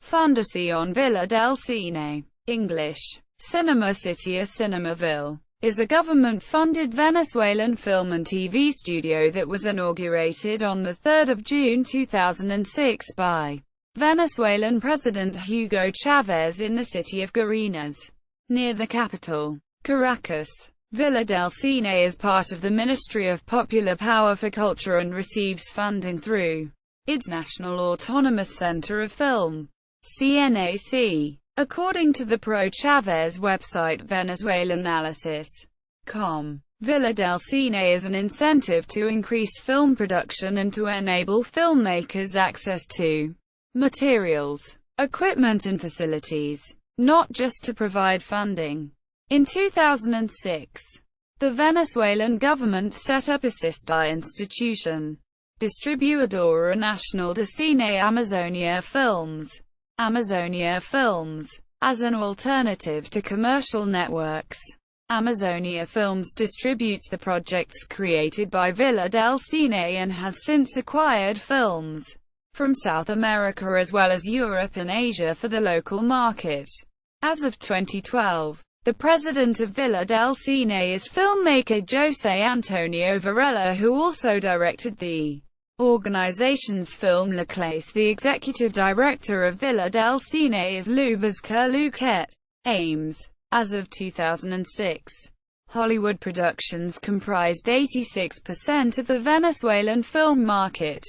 Fundación Villa del Cine, English, Cinema City or Cinemaville, is a government-funded Venezuelan film and TV studio that was inaugurated on 3 June 2006 by Venezuelan President Hugo Chávez in the city of Guarenas, near the capital, Caracas. Villa del Cine is part of the Ministry of Popular Power for Culture and receives funding through its National Autonomous Center of Film, CNAC. According to the pro-Chávez website Venezuelanalysis.com, Villa del Cine is an incentive to increase film production and to enable filmmakers access to materials, equipment and facilities, not just to provide funding. In 2006, the Venezuelan government set up a sister institution, Distribuidora Nacional de Cine Amazonia Films, as an alternative to commercial networks. Amazonia Films distributes the projects created by Villa del Cine and has since acquired films from South America as well as Europe and Asia for the local market. As of 2012, the president of Villa del Cine is filmmaker José Antonio Varela, who also directed the organization's film Clase. The executive director of Villa del Cine is Lubezka Luque. Aims. As of 2006, Hollywood productions comprised 86% of the Venezuelan film market.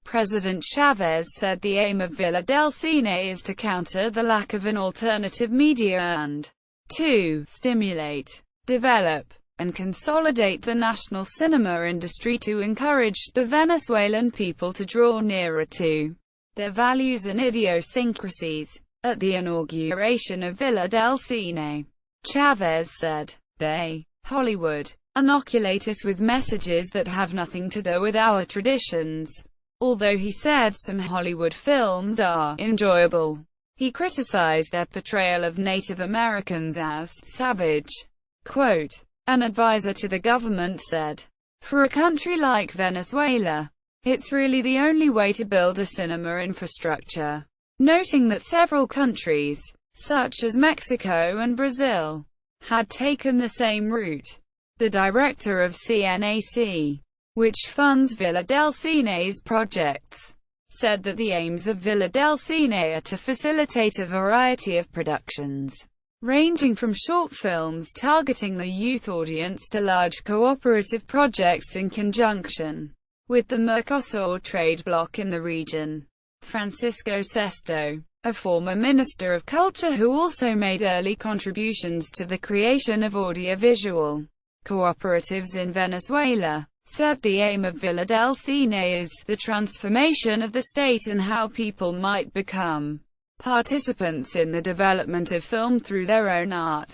President Chávez said the aim of Villa del Cine is to counter the lack of an alternative media and to stimulate, develop, and consolidate the national cinema industry to encourage the Venezuelan people to draw nearer to their values and idiosyncrasies. At the inauguration of Villa del Cine, Chávez said, "They, Hollywood, inoculate us with messages that have nothing to do with our traditions." Although he said some Hollywood films are enjoyable, he criticized their portrayal of Native Americans as savage. Quote, an advisor to the government said, "For a country like Venezuela, it's really the only way to build a cinema infrastructure," noting that several countries, such as Mexico and Brazil, had taken the same route. The director of CNAC, which funds Villa del Cine's projects, said that the aims of Villa del Cine are to facilitate a variety of productions, ranging from short films targeting the youth audience to large cooperative projects in conjunction with the Mercosur trade bloc in the region. Francisco Sesto, a former Minister of Culture who also made early contributions to the creation of audiovisual cooperatives in Venezuela, said the aim of Villa del Cine is the transformation of the state and how people might become participants in the development of film through their own art,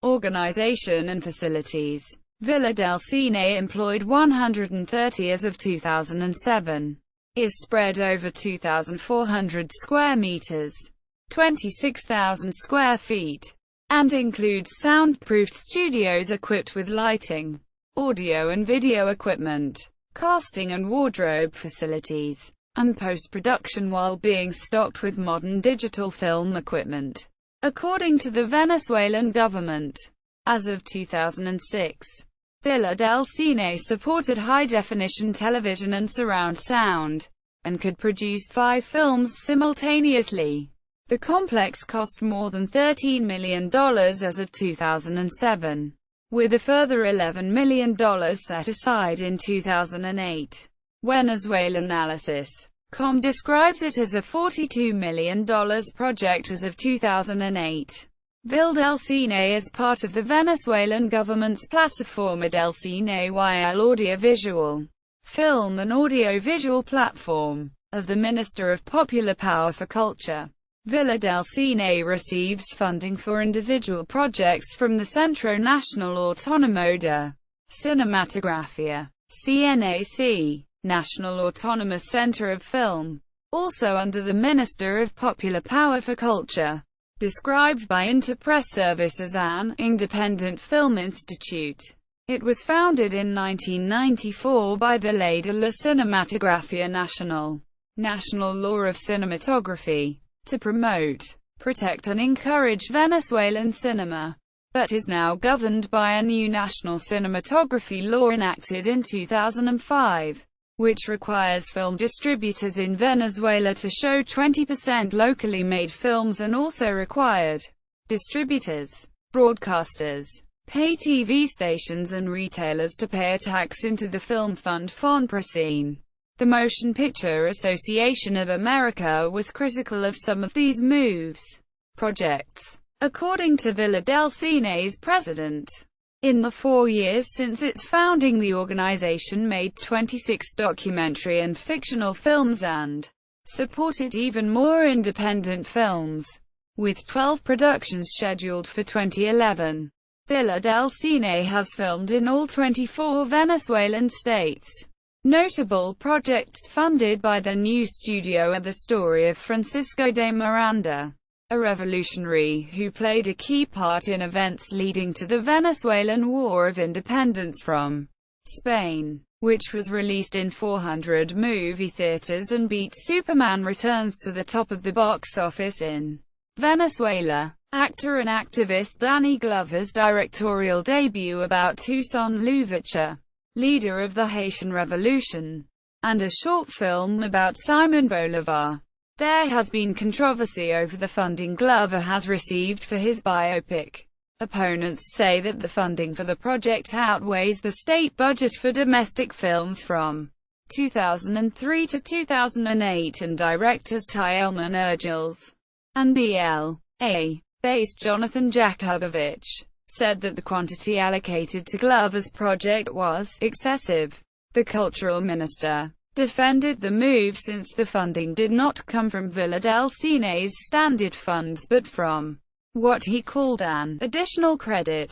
organization and facilities. Villa del Cine employed 130 as of 2007. Is spread over 2,400 square meters, 26,000 square feet, and includes soundproofed studios equipped with lighting, audio and video equipment, casting and wardrobe facilities, and post-production while being stocked with modern digital film equipment. According to the Venezuelan government, as of 2006, Villa del Cine supported high-definition television and surround sound, and could produce 5 films simultaneously. The complex cost more than $13 million as of 2007, with a further $11 million set aside in 2008. Venezuelanalysis.com describes it as a $42 million project as of 2008. Villa del Cine is part of the Venezuelan government's Plataforma del Cine y el Audiovisual, film and audiovisual platform, of the Minister of Popular Power for Culture. Villa del Cine receives funding for individual projects from the Centro Nacional Autónomo de Cinematografía, CNAC, National Autonomous Center of Film, also under the Minister of Popular Power for Culture. Described by Interpress Service as an independent film institute. It was founded in 1994 by the Ley de la Cinematografía Nacional, National Law of Cinematography, to promote, protect and encourage Venezuelan cinema, but is now governed by a new national cinematography law enacted in 2005, which requires film distributors in Venezuela to show 20% locally made films and also required distributors, broadcasters, pay TV stations and retailers to pay a tax into the film fund FONPROCINE. The Motion Picture Association of America was critical of some of these projects. According to Villa del Cine's president, in the 4 years since its founding, the organization made 26 documentary and fictional films and supported even more independent films, with 12 productions scheduled for 2011. Villa del Cine has filmed in all 24 Venezuelan states. Notable projects funded by the new studio are the story of Francisco de Miranda, a revolutionary who played a key part in events leading to the Venezuelan War of Independence from Spain, which was released in 400 movie theaters and beat Superman Returns to the top of the box office in Venezuela. Actor and activist Danny Glover's directorial debut about Toussaint Louverture, leader of the Haitian Revolution, and a short film about Simon Bolivar. There has been controversy over the funding Glover has received for his biopic. Opponents say that the funding for the project outweighs the state budget for domestic films from 2003 to 2008, and directors Tyelman Urgils and B.L.A. based Jonathan Jakubowicz said that the quantity allocated to Glover's project was excessive. The cultural minister defended the move since the funding did not come from Villa del Cine's standard funds but from what he called an additional credit.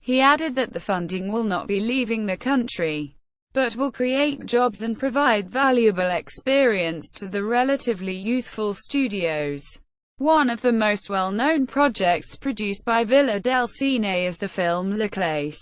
He added that the funding will not be leaving the country, but will create jobs and provide valuable experience to the relatively youthful studios. One of the most well-known projects produced by Villa del Cine is the film Clase,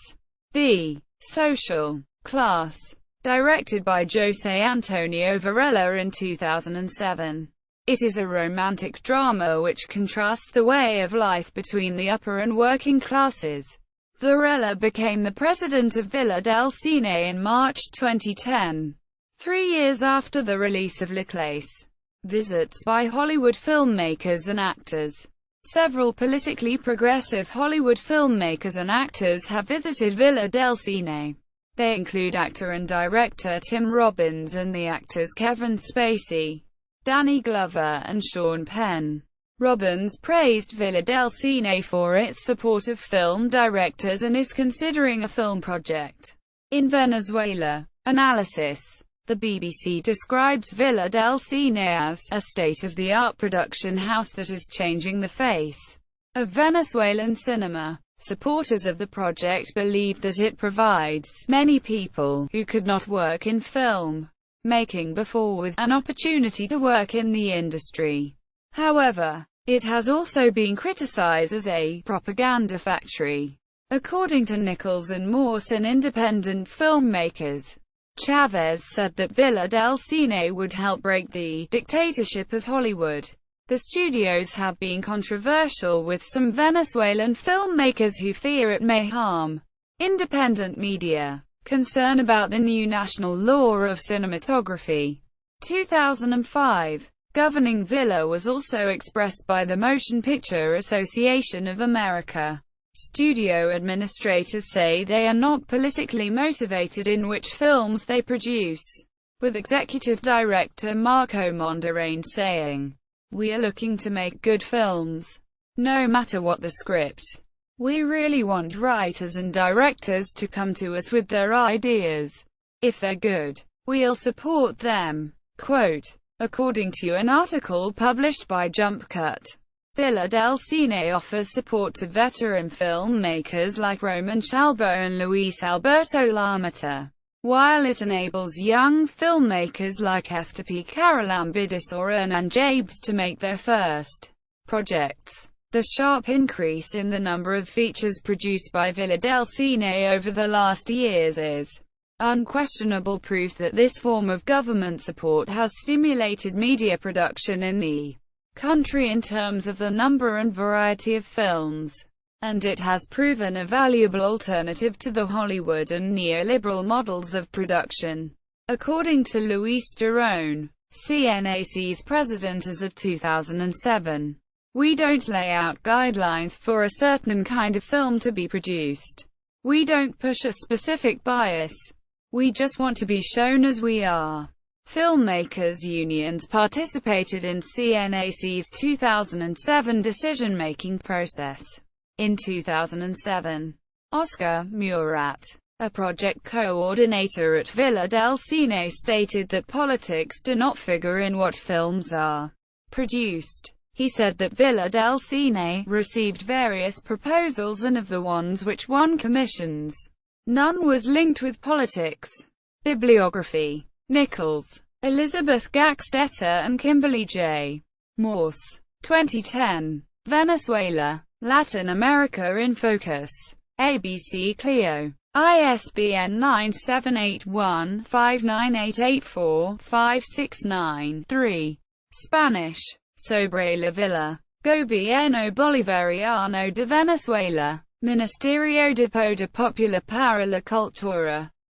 the social class, directed by José Antonio Varela in 2007. It is a romantic drama which contrasts the way of life between the upper and working classes. Varela became the president of Villa del Cine in March 2010, 3 years after the release of Clase. Visits by Hollywood filmmakers and actors. Several politically progressive Hollywood filmmakers and actors have visited Villa del Cine. They include actor and director Tim Robbins and the actors Kevin Spacey, Danny Glover and Sean Penn. Robbins praised Villa del Cine for its support of film directors and is considering a film project in Venezuela. Analysis. The BBC describes Villa del Cine as a state-of-the-art production house that is changing the face of Venezuelan cinema. Supporters of the project believe that it provides many people who could not work in film making before with an opportunity to work in the industry. However, it has also been criticized as a propaganda factory. According to Nichols and Mawson, independent filmmakers, Chávez said that Villa del Cine would help break the dictatorship of Hollywood. The studios have been controversial, with some Venezuelan filmmakers who fear it may harm independent media. Concern about the new national law of cinematography, 2005, governing Villa was also expressed by the Motion Picture Association of America. Studio administrators say they are not politically motivated in which films they produce, with executive director Marco Mondarain saying, "We are looking to make good films, no matter what the script. We really want writers and directors to come to us with their ideas. If they're good, we'll support them." Quote, according to an article published by Jump Cut, Villa del Cine offers support to veteran filmmakers like Roman Chalbo and Luis Alberto Lamata, while it enables young filmmakers like FTP Carolambidis or Hernan Jabes to make their first projects. The sharp increase in the number of features produced by Villa del Cine over the last years is unquestionable proof that this form of government support has stimulated media production in the country in terms of the number and variety of films, and it has proven a valuable alternative to the Hollywood and neoliberal models of production. According to Luis Giron, CNAC's president as of 2007, "We don't lay out guidelines for a certain kind of film to be produced. We don't push a specific bias. We just want to be shown as we are." Filmmakers' unions participated in CNAC's 2007 decision-making process. In 2007, Oscar Murat, a project coordinator at Villa del Cine, stated that politics do not figure in what films are produced. He said that Villa del Cine received various proposals, and of the ones which won commissions, none was linked with politics. Bibliography: Nichols, Elizabeth Gaxtetter and Kimberly J. Morse. 2010. Venezuela, Latin America in Focus. ABC Clio. ISBN 978-1-59884-569-3. Spanish. Sobre la Villa. Gobierno Bolivariano de Venezuela. Ministerio de Poder Popular para la Cultura.